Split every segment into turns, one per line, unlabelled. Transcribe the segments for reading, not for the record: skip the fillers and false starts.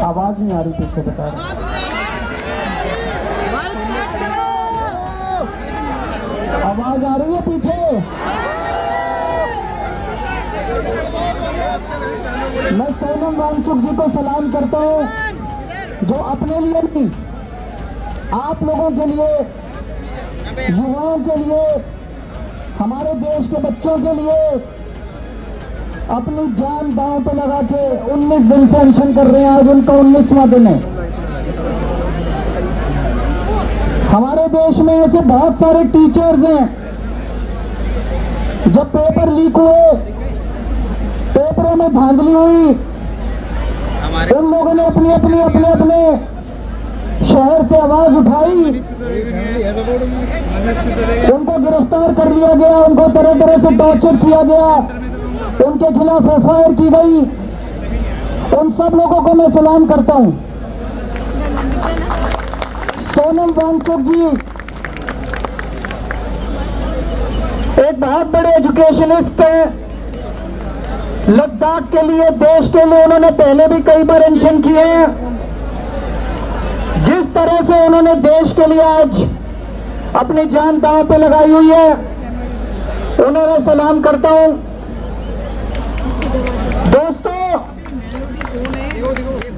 आवाज नहीं आ रही पीछे, बता रहे। आवाज आ रही है पीछे? मैं सोनम वांगचुक जी को सलाम करता हूं, जो अपने लिए नहीं, आप लोगों के लिए, युवाओं के लिए, हमारे देश के बच्चों के लिए अपनी जान दांव पे लगा के 19 दिन से अनशन कर रहे हैं। आज उनका 19वां दिन है। हमारे देश में ऐसे बहुत सारे टीचर्स हैं, जब पेपर लीक हुए, पेपरों में धांधली हुई, उन लोगों ने अपने शहर से आवाज उठाई, उनको गिरफ्तार कर लिया गया, उनको तरह तरह से टॉर्चर किया गया, उनके खिलाफ एफआईआर की गई। उन सब लोगों को मैं सलाम करता हूं। सोनम वांगचुक जी एक बहुत बड़े एजुकेशनिस्ट हैं। लद्दाख के लिए, देश के लिए उन्होंने पहले भी कई बार अनशन किए हैं। जिस तरह से उन्होंने देश के लिए आज अपनी जान दांव पे लगाई हुई है, उन्हें मैं सलाम करता हूं। दोस्तों,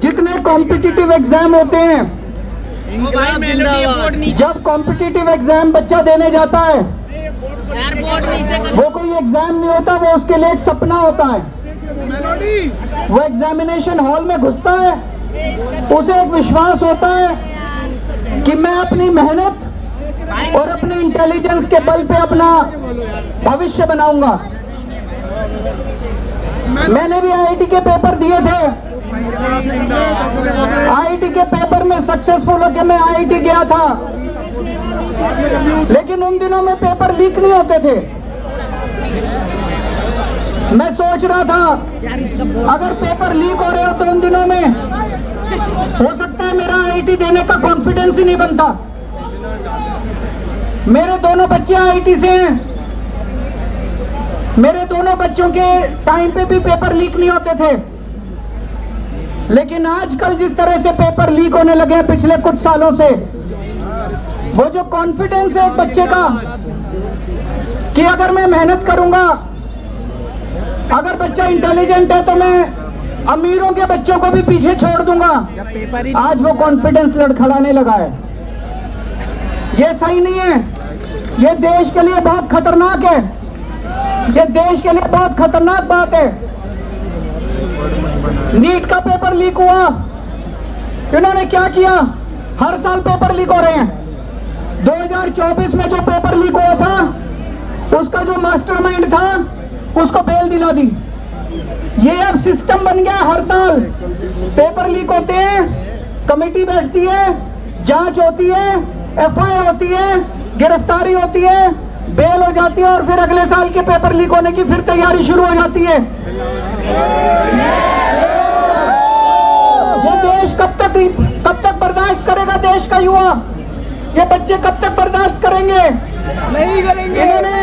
जितने कॉम्पिटिटिव एग्जाम होते हैं, जब कॉम्पिटिटिव एग्जाम बच्चा देने जाता है, वो कोई एग्जाम नहीं होता, वो उसके लिए एक सपना होता है। वो एग्जामिनेशन हॉल में घुसता है, उसे एक विश्वास होता है कि मैं अपनी मेहनत और अपने इंटेलिजेंस के बल पे अपना भविष्य बनाऊंगा। मैंने भी आईआईटी के पेपर दिए थे। आईआईटी के पेपर में सक्सेसफुल होकर मैं आईआईटी गया था, लेकिन उन दिनों में पेपर लीक नहीं होते थे। मैं सोच रहा था अगर पेपर लीक हो रहे हो तो उन दिनों में हो सकता है मेरा आईआईटी देने का कॉन्फिडेंस ही नहीं बनता। मेरे दोनों बच्चे आईआईटी से हैं। मेरे दोनों बच्चों के टाइम पे भी पेपर लीक नहीं होते थे, लेकिन आजकल जिस तरह से पेपर लीक होने लगे हैं पिछले कुछ सालों से, वो जो कॉन्फिडेंस है बच्चे का कि अगर मैं मेहनत करूंगा, अगर बच्चा इंटेलिजेंट है तो मैं अमीरों के बच्चों को भी पीछे छोड़ दूंगा, आज वो कॉन्फिडेंस लड़खड़ाने लगा है। ये सही नहीं है। ये देश के लिए बहुत खतरनाक है। ये देश के लिए बहुत खतरनाक बात है। नीट का पेपर लीक हुआ, इन्होंने क्या किया? हर साल पेपर लीक हो रहे हैं। 2024 में जो पेपर लीक हुआ था, उसका जो मास्टरमाइंड था, उसको बेल दिला दी। ये अब सिस्टम बन गया। हर साल पेपर लीक होते हैं, कमेटी बैठती है, जांच होती है, एफआईआर होती है, गिरफ्तारी होती है, बेल हो जाती है, और फिर अगले साल के पेपर लीक होने की फिर तैयारी शुरू हो जाती है। ये देश कब तक बर्दाश्त करेगा? देश का युवा, ये बच्चे कब तक बर्दाश्त करेंगे?
नहीं करेंगे।
इन्होंने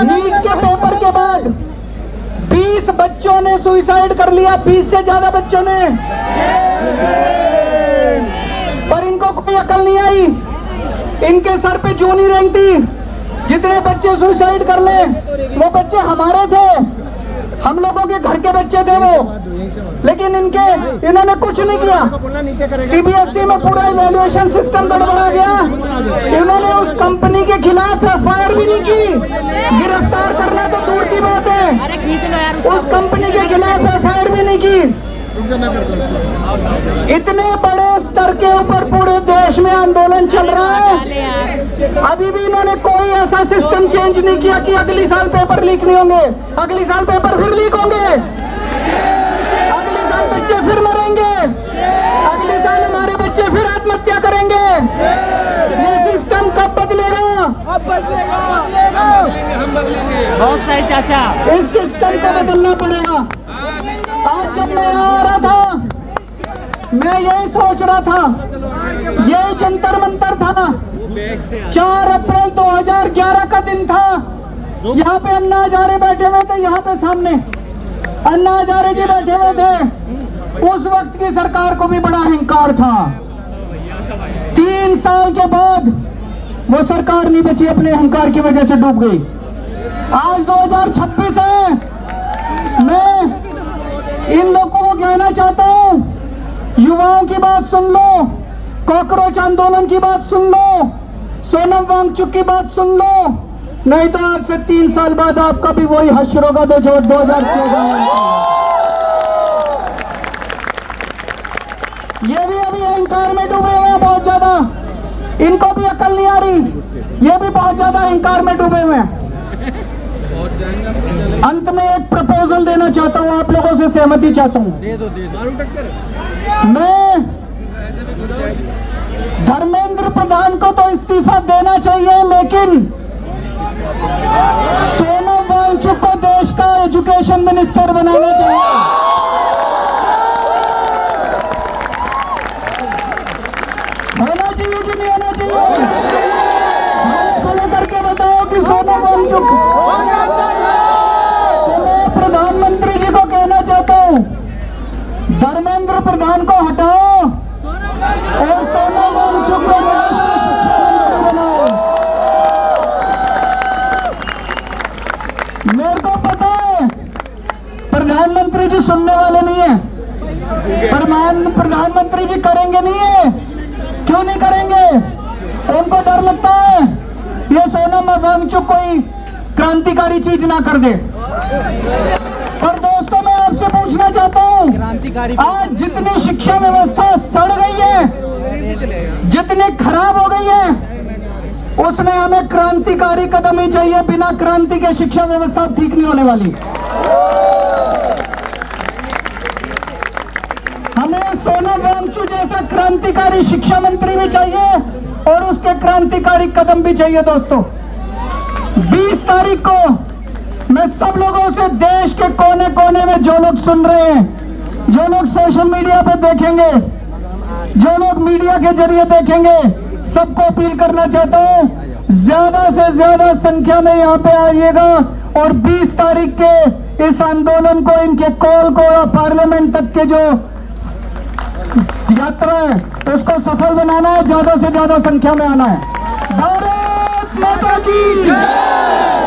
नीट के पेपर के बाद 20 बच्चों ने सुसाइड कर लिया, 20 से ज्यादा बच्चों ने, पर इनको कोई अकल नहीं आई। इनके सर पे जूं नहीं रेंगती। जितने बच्चे सुसाइड कर ले, वो बच्चे हमारे थे, हम लोगों के घर के बच्चे थे वो, लेकिन इन्होंने कुछ नहीं किया। सीबीएसई में पूरा इवैल्यूएशन सिस्टम गड़बड़ा गया। इन्होंने उस कंपनी के खिलाफ एफआईआर भी नहीं की। गिरफ्तार करना तो दूर की बात है, उस कंपनी के खिलाफ एफआईआर भी नहीं की। इतने बड़े स्तर के ऊपर पूरे देश में आंदोलन चल रहा है, अभी भी इन्होंने कोई ऐसा सिस्टम चेंज नहीं किया कि अगली साल पेपर लीक नहीं होंगे, अगली साल पेपर फिर लीक होंगे, अगले साल बच्चे फिर मरेंगे, अगले साल हमारे बच्चे फिर आत्महत्या करेंगे। ये सिस्टम कब बदलेगा?
अब बदलेगा। हम बदलेंगे।
बहुत सही चाचा।
इस सिस्टम को बदलना पड़ेगा। आज जब मैं आ रहा था, मैं यही सोच रहा था, यही जंतर मंतर था। 4 अप्रैल 2011 का दिन था। यहाँ पे अन्ना हजारे बैठे हुए थे, यहाँ पे सामने अन्ना हजारे जी बैठे हुए थे। उस वक्त की सरकार को भी बड़ा अहंकार था। 3 साल के बाद वो सरकार नहीं बची, अपने अहंकार की वजह से डूब गई। आज 2026 है। मैं इन लोगों को कहना चाहता हूं, युवाओं की बात सुन लो, कॉकरोच आंदोलन की बात सुन लो, सोनम वांगचुक की बात सुन लो, नहीं तो आज से 3 साल बाद आपका भी वही हश्र होगा जो 2014 में। ये भी अभी अहंकार में डूबे हुए हैं बहुत ज्यादा, इनको भी अकल नहीं आ रही, ये भी बहुत ज्यादा अहंकार में डूबे हुए हैं। अंत में एक प्रपोजल देना चाहता हूं, आप लोगों से सहमति चाहता हूं। मैं धर्मेंद्र प्रधान को तो इस्तीफा देना चाहिए, लेकिन सोनम वांगचुक को देश का एजुकेशन मिनिस्टर बनाना चाहिए। होना चाहिए कि नहीं होना चाहिए? हाथ खड़े करके बताओ कि सोनम वांगचुक। तो मैं प्रधानमंत्री जी को कहना चाहता हूं, धर्मेंद्र प्रधान को हटाओ और सोनम वांगचुक को राष्ट्रीय शिक्षा मंत्री बनाओ। मेरे को पता है प्रधानमंत्री जी सुनने वाले नहीं है, प्रधानमंत्री जी करेंगे नहीं है। क्यों नहीं करेंगे? उनको डर लगता है ये सोनम वांगचुक कोई क्रांतिकारी चीज ना कर दे। पर दोस्तों, मैं आपसे पूछना चाहता हूं, आज जितनी शिक्षा व्यवस्था सड़ गई है, जितनी खराब हो गई है, उसमें हमें क्रांतिकारी कदम ही चाहिए। बिना क्रांति के शिक्षा व्यवस्था ठीक नहीं होने वाली। हमें सोनम वांगचुक जैसा क्रांतिकारी शिक्षा मंत्री भी चाहिए और उसके क्रांतिकारी कदम भी चाहिए। दोस्तों, 20 तारीख को मैं सब लोगों से, देश के कोने कोने में जो लोग सुन रहे हैं, जो लोग सोशल मीडिया पे देखेंगे, जो लोग मीडिया के जरिए देखेंगे, सबको अपील करना चाहता हूं, ज्यादा से ज्यादा संख्या में यहाँ पे आइएगा और 20 तारीख के इस आंदोलन को, इनके कॉल को, पार्लियामेंट तक के जो यात्रा है उसको सफल बनाना है, ज्यादा से ज्यादा संख्या में आना है। भारत माता की जय।